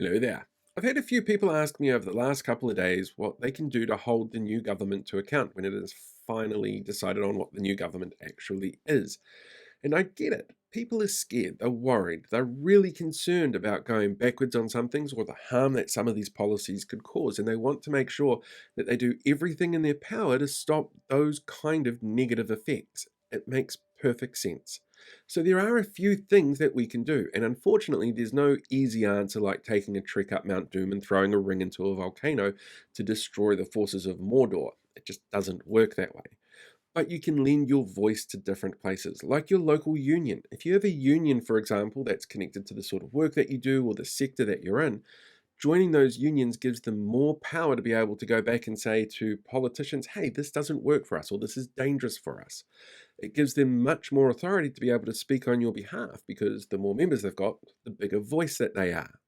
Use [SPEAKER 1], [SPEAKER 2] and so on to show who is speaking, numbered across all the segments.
[SPEAKER 1] Hello there. I've had a few people ask me over the last couple of days what they can do to hold the new government to account when it is finally decided on what the new government actually is. And I get it. People are scared, they're worried, they're really concerned about going backwards on some things or the harm that some of these policies could cause. And they want to make sure that they do everything in their power to stop those kind of negative effects. It makes perfect sense. So there are a few things that we can do, and unfortunately, there's no easy answer like taking a trek up Mount Doom and throwing a ring into a volcano to destroy the forces of Mordor. It just doesn't work that way. But you can lend your voice to different places, like your local union. If you have a union, for example, that's connected to the sort of work that you do or the sector that you're in, joining those unions gives them more power to be able to go back and say to politicians, hey, this doesn't work for us, or this is dangerous for us. It gives them much more authority to be able to speak on your behalf because the more members they've got, the bigger voice that they are.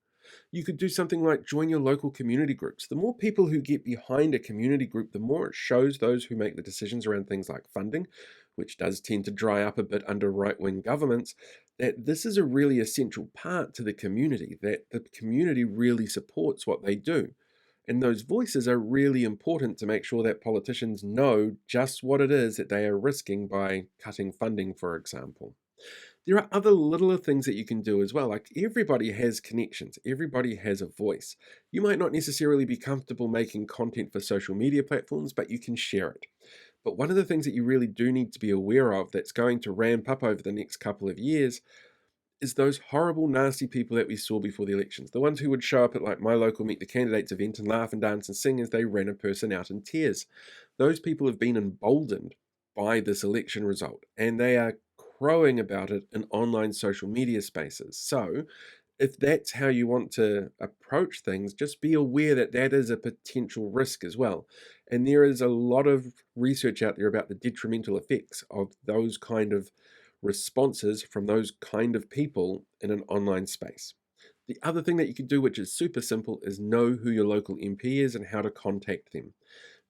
[SPEAKER 1] You could do something like join your local community groups. The more people who get behind a community group, the more it shows those who make the decisions around things like funding, which does tend to dry up a bit under right wing governments, that this is a really essential part to the community, that the community really supports what they do. And those voices are really important to make sure that politicians know just what it is that they are risking by cutting funding, for example. There are other littler things that you can do as well. Like everybody has connections, everybody has a voice. You might not necessarily be comfortable making content for social media platforms, but you can share it. But one of the things that you really do need to be aware of that's going to ramp up over the next couple of years is those horrible, nasty people that we saw before the elections. The ones who would show up at like my local Meet the Candidates event and laugh and dance and sing as they ran a person out in tears. Those people have been emboldened by this election result and they are crowing about it in online social media spaces. So, if that's how you want to approach things, just be aware that that is a potential risk as well. And there is a lot of research out there about the detrimental effects of those kind of responses from those kind of people in an online space. The other thing that you can do, which is super simple, is know who your local MP is and how to contact them.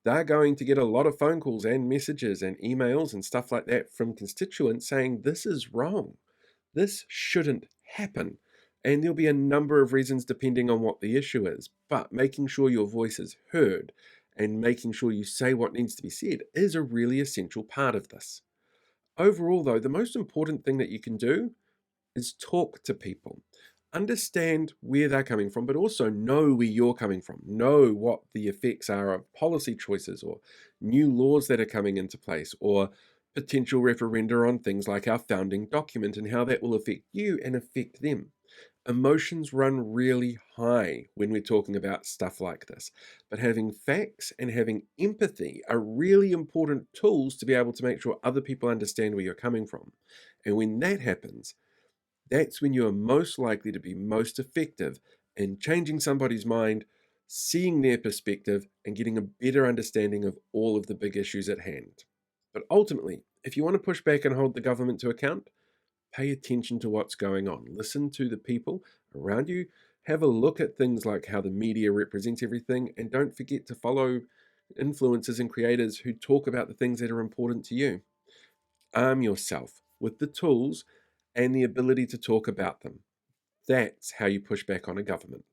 [SPEAKER 1] They're going to get a lot of phone calls and messages and emails and stuff like that from constituents saying this is wrong. This shouldn't happen. And there'll be a number of reasons depending on what the issue is. But making sure your voice is heard and making sure you say what needs to be said is a really essential part of this. Overall, though, the most important thing that you can do is talk to people. Understand where they're coming from, but also know where you're coming from. Know what the effects are of policy choices or new laws that are coming into place or potential referenda on things like our founding document and how that will affect you and affect them. Emotions run really high when we're talking about stuff like this, but having facts and having empathy are really important tools to be able to make sure other people understand where you're coming from. And when that happens, that's when you are most likely to be most effective in changing somebody's mind, seeing their perspective, and getting a better understanding of all of the big issues at hand. But ultimately, if you want to push back and hold the government to account, pay attention to what's going on. Listen to the people around you. Have a look at things like how the media represents everything, and don't forget to follow influencers and creators who talk about the things that are important to you. Arm yourself with the tools and the ability to talk about them. That's how you push back on a government.